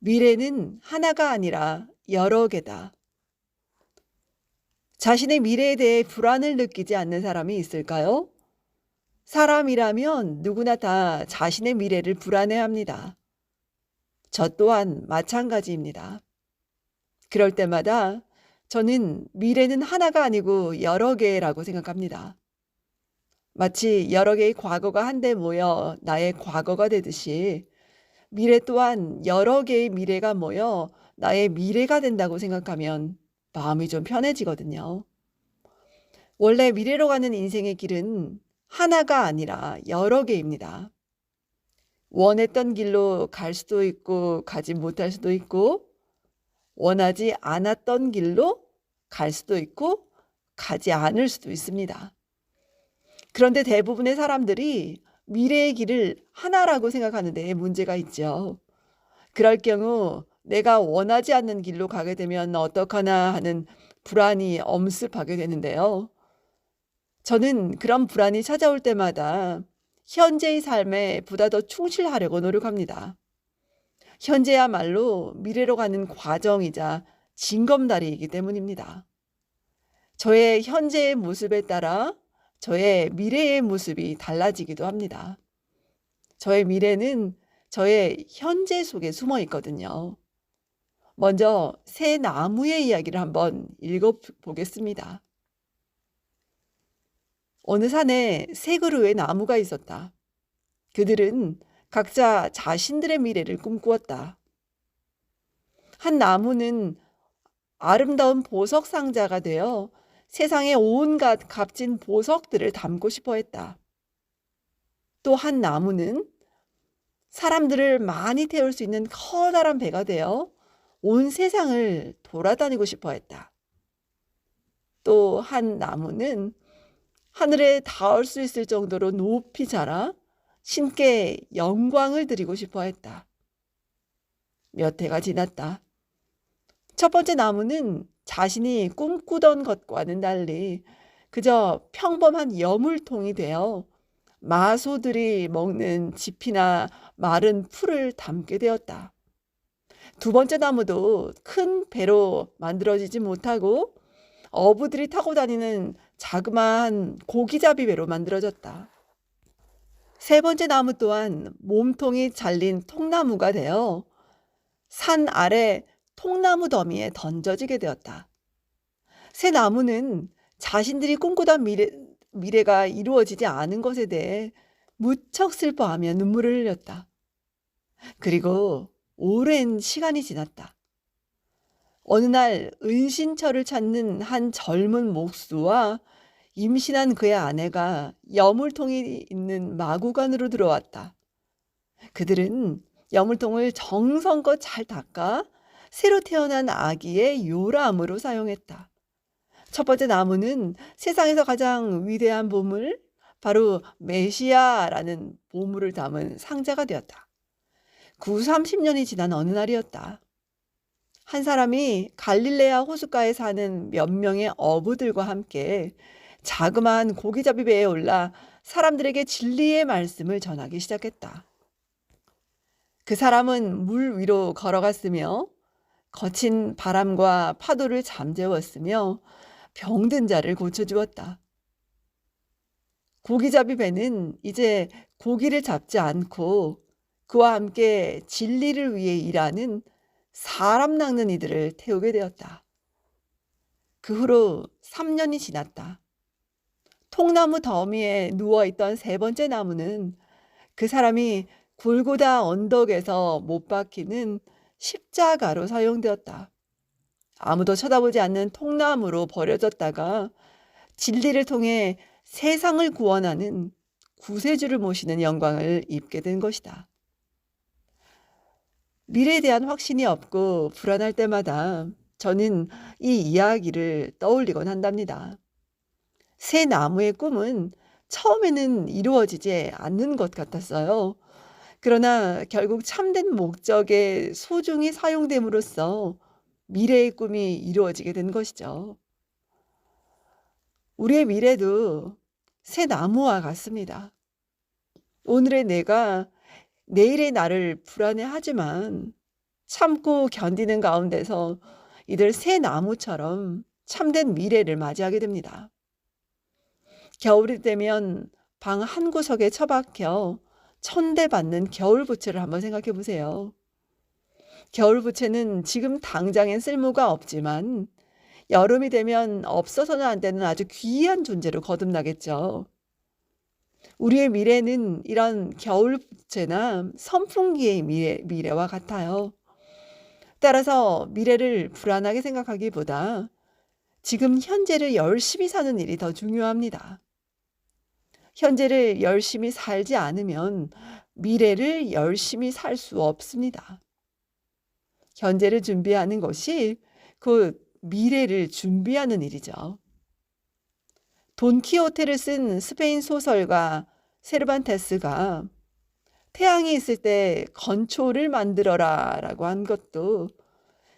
미래는 하나가 아니라 여러 개다. 자신의 미래에 대해 불안을 느끼지 않는 사람이 있을까요? 사람이라면 누구나 다 자신의 미래를 불안해합니다. 저 또한 마찬가지입니다. 그럴 때마다 저는 미래는 하나가 아니고 여러 개라고 생각합니다. 마치 여러 개의 과거가 한데 모여 나의 과거가 되듯이 미래 또한 여러 개의 미래가 모여 나의 미래가 된다고 생각하면 마음이 좀 편해지거든요. 원래 미래로 가는 인생의 길은 하나가 아니라 여러 개입니다. 원했던 길로 갈 수도 있고 가지 못할 수도 있고 원하지 않았던 길로 갈 수도 있고 가지 않을 수도 있습니다. 그런데 대부분의 사람들이 미래의 길을 하나라고 생각하는 데 문제가 있죠. 그럴 경우 내가 원하지 않는 길로 가게 되면 어떡하나 하는 불안이 엄습하게 되는데요. 저는 그런 불안이 찾아올 때마다 현재의 삶에 보다 더 충실하려고 노력합니다. 현재야말로 미래로 가는 과정이자 징검다리이기 때문입니다. 저의 현재의 모습에 따라 저의 미래의 모습이 달라지기도 합니다. 저의 미래는 저의 현재 속에 숨어 있거든요. 먼저 새 나무의 이야기를 한번 읽어보겠습니다. 어느 산에 세 그루의 나무가 있었다. 그들은 각자 자신들의 미래를 꿈꾸었다. 한 나무는 아름다운 보석 상자가 되어 세상의 온갖 값진 보석들을 담고 싶어 했다. 또 한 나무는 사람들을 많이 태울 수 있는 커다란 배가 되어 온 세상을 돌아다니고 싶어 했다. 또 한 나무는 하늘에 닿을 수 있을 정도로 높이 자라 신께 영광을 드리고 싶어 했다. 몇 해가 지났다. 첫 번째 나무는 자신이 꿈꾸던 것과는 달리 그저 평범한 여물통이 되어 마소들이 먹는 짚이나 마른 풀을 담게 되었다. 두 번째 나무도 큰 배로 만들어지지 못하고 어부들이 타고 다니는 자그마한 고기잡이 배로 만들어졌다. 세 번째 나무 또한 몸통이 잘린 통나무가 되어 산 아래 통나무 더미에 던져지게 되었다. 새 나무는 자신들이 꿈꾸던 미래가 이루어지지 않은 것에 대해 무척 슬퍼하며 눈물을 흘렸다. 그리고 오랜 시간이 지났다. 어느 날 은신처를 찾는 한 젊은 목수와 임신한 그의 아내가 여물통이 있는 마구간으로 들어왔다. 그들은 여물통을 정성껏 잘 닦아 새로 태어난 아기의 요람으로 사용했다. 첫 번째 나무는 세상에서 가장 위대한 보물, 바로 메시아라는 보물을 담은 상자가 되었다. 30년이 지난 어느 날이었다. 한 사람이 갈릴레아 호숫가에 사는 몇 명의 어부들과 함께 자그마한 고기잡이 배에 올라 사람들에게 진리의 말씀을 전하기 시작했다. 그 사람은 물 위로 걸어갔으며 거친 바람과 파도를 잠재웠으며 병든 자를 고쳐주었다. 고기잡이 배는 이제 고기를 잡지 않고 그와 함께 진리를 위해 일하는 사람 낚는 이들을 태우게 되었다. 그 후로 3년이 지났다. 통나무 더미에 누워있던 세 번째 나무는 그 사람이 골고다 언덕에서 못 박히는 십자가로 사용되었다. 아무도 쳐다보지 않는 통나무로 버려졌다가 진리를 통해 세상을 구원하는 구세주를 모시는 영광을 입게 된 것이다. 미래에 대한 확신이 없고 불안할 때마다 저는 이 이야기를 떠올리곤 한답니다. 새 나무의 꿈은 처음에는 이루어지지 않는 것 같았어요. 그러나 결국 참된 목적에 소중히 사용됨으로써 미래의 꿈이 이루어지게 된 것이죠. 우리의 미래도 새 나무와 같습니다. 오늘의 내가 내일의 나를 불안해하지만 참고 견디는 가운데서 이들 새 나무처럼 참된 미래를 맞이하게 됩니다. 겨울이 되면 방 한 구석에 처박혀 천대받는 겨울부채를 한번 생각해 보세요. 겨울부채는 지금 당장엔 쓸모가 없지만 여름이 되면 없어서는 안 되는 아주 귀한 존재로 거듭나겠죠. 우리의 미래는 이런 겨울부채나 선풍기의 미래와 같아요. 따라서 미래를 불안하게 생각하기보다 지금 현재를 열심히 사는 일이 더 중요합니다. 현재를 열심히 살지 않으면 미래를 열심히 살 수 없습니다. 현재를 준비하는 것이 그 미래를 준비하는 일이죠. 돈키호테를 쓴 스페인 소설가 세르반테스가 태양이 있을 때 건초를 만들어라 라고 한 것도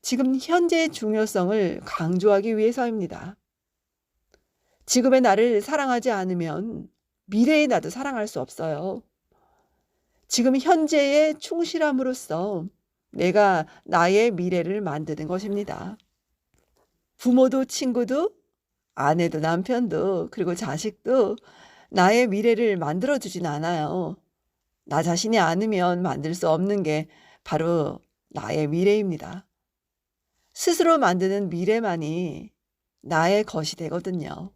지금 현재의 중요성을 강조하기 위해서입니다. 지금의 나를 사랑하지 않으면 미래의 나도 사랑할 수 없어요. 지금 현재에 충실함으로써 내가 나의 미래를 만드는 것입니다. 부모도 친구도 아내도 남편도 그리고 자식도 나의 미래를 만들어주진 않아요. 나 자신이 않으면 만들 수 없는 게 바로 나의 미래입니다. 스스로 만드는 미래만이 나의 것이 되거든요.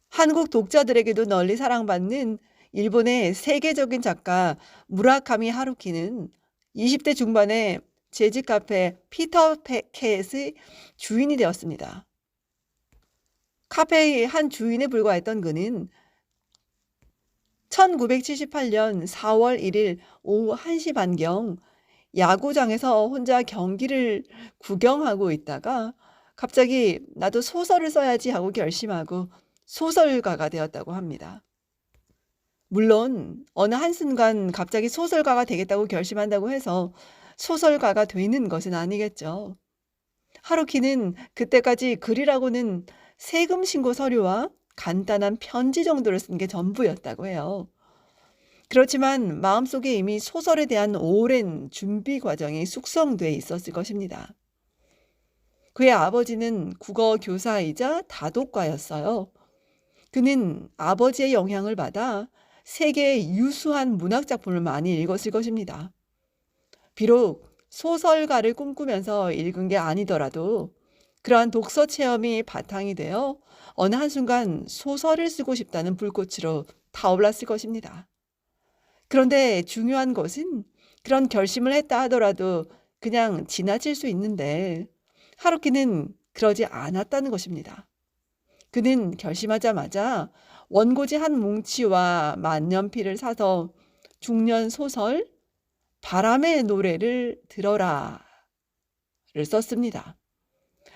한국 독자들에게도 널리 사랑받는 일본의 세계적인 작가 무라카미 하루키는 20대 중반에 재즈 카페 피터캣의 주인이 되었습니다. 카페의 한 주인에 불과했던 그는 1978년 4월 1일 오후 1시 반경 야구장에서 혼자 경기를 구경하고 있다가 갑자기 나도 소설을 써야지 하고 결심하고 소설가가 되었다고 합니다. 물론 어느 한순간 갑자기 소설가가 되겠다고 결심한다고 해서 소설가가 되는 것은 아니겠죠. 하루키는 그때까지 글이라고는 세금 신고 서류와 간단한 편지 정도를 쓴 게 전부였다고 해요. 그렇지만 마음속에 이미 소설에 대한 오랜 준비 과정이 숙성돼 있었을 것입니다. 그의 아버지는 국어 교사이자 다독가였어요. 그는 아버지의 영향을 받아 세계의 유수한 문학 작품을 많이 읽었을 것입니다. 비록 소설가를 꿈꾸면서 읽은 게 아니더라도 그러한 독서 체험이 바탕이 되어 어느 한순간 소설을 쓰고 싶다는 불꽃으로 타올랐을 것입니다. 그런데 중요한 것은 그런 결심을 했다 하더라도 그냥 지나칠 수 있는데 하루키는 그러지 않았다는 것입니다. 그는 결심하자마자 원고지 한 뭉치와 만년필을 사서 중년 소설 바람의 노래를 들어라를 썼습니다.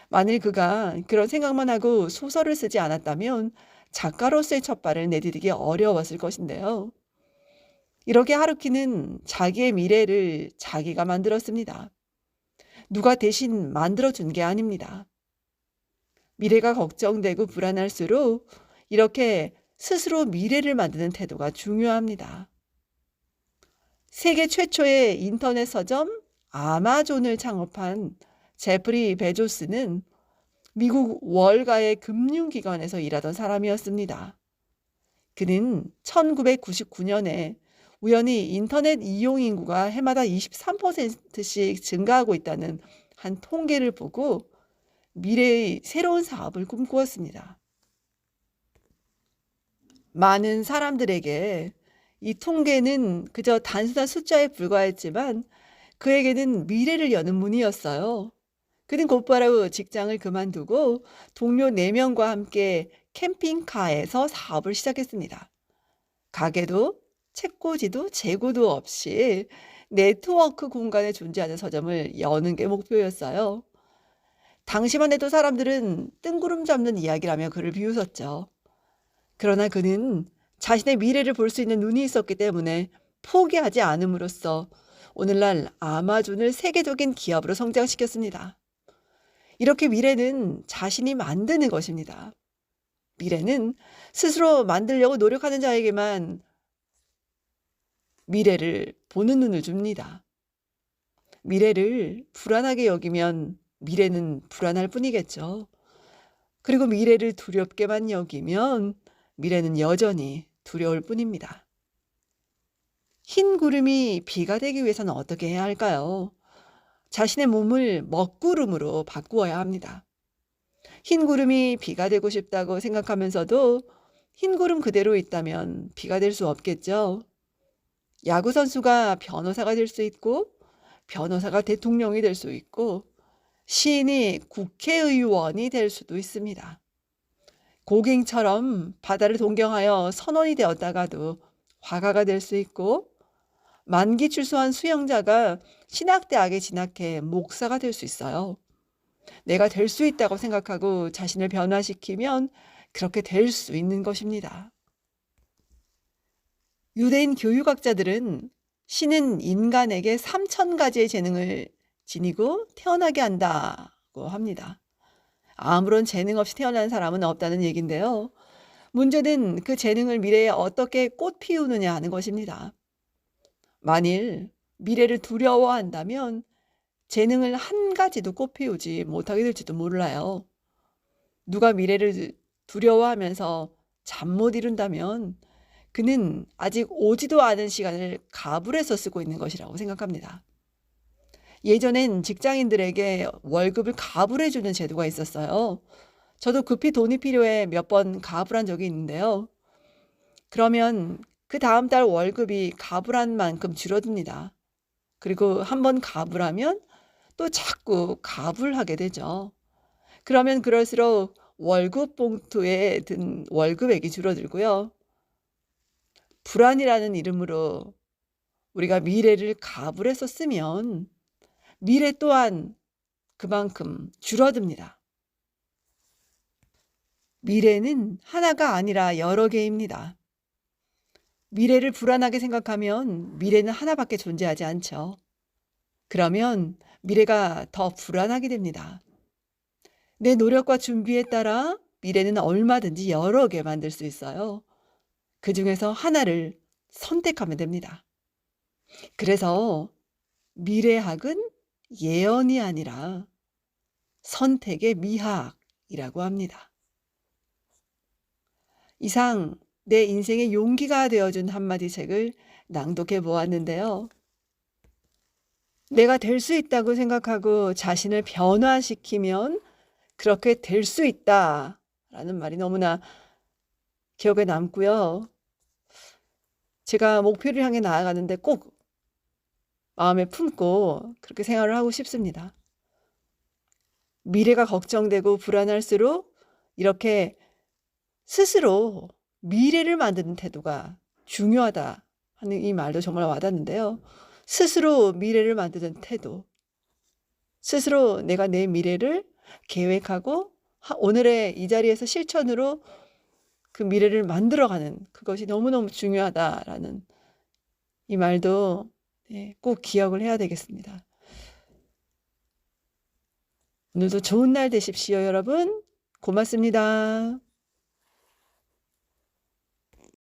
만일 그가 그런 생각만 하고 소설을 쓰지 않았다면 작가로서의 첫발을 내디디기 어려웠을 것인데요. 이렇게 하루키는 자기의 미래를 자기가 만들었습니다. 누가 대신 만들어준 게 아닙니다. 미래가 걱정되고 불안할수록 이렇게 스스로 미래를 만드는 태도가 중요합니다. 세계 최초의 인터넷 서점 아마존을 창업한 제프리 베조스는 미국 월가의 금융기관에서 일하던 사람이었습니다. 그는 1999년에 우연히 인터넷 이용 인구가 해마다 23%씩 증가하고 있다는 한 통계를 보고 미래의 새로운 사업을 꿈꾸었습니다. 많은 사람들에게 이 통계는 그저 단순한 숫자에 불과했지만 그에게는 미래를 여는 문이었어요. 그는 곧바로 직장을 그만두고 동료 4명과 함께 캠핑카에서 사업을 시작했습니다. 가게도 책꽂이도 재고도 없이 네트워크 공간에 존재하는 서점을 여는 게 목표였어요. 당시만 해도 사람들은 뜬구름 잡는 이야기라며 그를 비웃었죠. 그러나 그는 자신의 미래를 볼 수 있는 눈이 있었기 때문에 포기하지 않음으로써 오늘날 아마존을 세계적인 기업으로 성장시켰습니다. 이렇게 미래는 자신이 만드는 것입니다. 미래는 스스로 만들려고 노력하는 자에게만 미래를 보는 눈을 줍니다. 미래를 불안하게 여기면 미래는 불안할 뿐이겠죠. 그리고 미래를 두렵게만 여기면 미래는 여전히 두려울 뿐입니다. 흰 구름이 비가 되기 위해서는 어떻게 해야 할까요? 자신의 몸을 먹구름으로 바꾸어야 합니다. 흰 구름이 비가 되고 싶다고 생각하면서도 흰 구름 그대로 있다면 비가 될 수 없겠죠. 야구 선수가 변호사가 될 수 있고 변호사가 대통령이 될 수 있고 시인이 국회의원이 될 수도 있습니다. 고갱처럼 바다를 동경하여 선원이 되었다가도 화가가 될 수 있고 만기 출소한 수영자가 신학대학에 진학해 목사가 될 수 있어요. 내가 될 수 있다고 생각하고 자신을 변화시키면 그렇게 될 수 있는 것입니다. 유대인 교육학자들은 신은 인간에게 3,000가지의 재능을 지니고 태어나게 한다고 합니다. 아무런 재능 없이 태어난 사람은 없다는 얘기인데요. 문제는 그 재능을 미래에 어떻게 꽃 피우느냐 하는 것입니다. 만일 미래를 두려워한다면 재능을 한 가지도 꽃 피우지 못하게 될지도 몰라요. 누가 미래를 두려워하면서 잠 못 이룬다면 그는 아직 오지도 않은 시간을 가불해서 쓰고 있는 것이라고 생각합니다. 예전엔 직장인들에게 월급을 가불해주는 제도가 있었어요. 저도 급히 돈이 필요해 몇 번 가불한 적이 있는데요. 그러면 그 다음 달 월급이 가불한 만큼 줄어듭니다. 그리고 한번 가불하면 또 자꾸 가불하게 되죠. 그러면 그럴수록 월급 봉투에 든 월급액이 줄어들고요. 불안이라는 이름으로 우리가 미래를 가불해서 쓰면 미래 또한 그만큼 줄어듭니다. 미래는 하나가 아니라 여러 개입니다. 미래를 불안하게 생각하면 미래는 하나밖에 존재하지 않죠. 그러면 미래가 더 불안하게 됩니다. 내 노력과 준비에 따라 미래는 얼마든지 여러 개 만들 수 있어요. 그 중에서 하나를 선택하면 됩니다. 그래서 미래학은 예언이 아니라 선택의 미학이라고 합니다. 이상 내 인생의 용기가 되어준 한마디 책을 낭독해 보았는데요. 내가 될 수 있다고 생각하고 자신을 변화시키면 그렇게 될 수 있다라는 말이 너무나 기억에 남고요. 제가 목표를 향해 나아가는데 꼭 마음에 품고 그렇게 생활을 하고 싶습니다. 미래가 걱정되고 불안할수록 이렇게 스스로 미래를 만드는 태도가 중요하다 하는 이 말도 정말 와닿는데요. 스스로 미래를 만드는 태도, 스스로 내가 내 미래를 계획하고 오늘의 이 자리에서 실천으로 그 미래를 만들어가는 그것이 너무너무 중요하다라는 이 말도 꼭 기억을 해야 되겠습니다. 오늘도 좋은 날 되십시오, 여러분. 고맙습니다.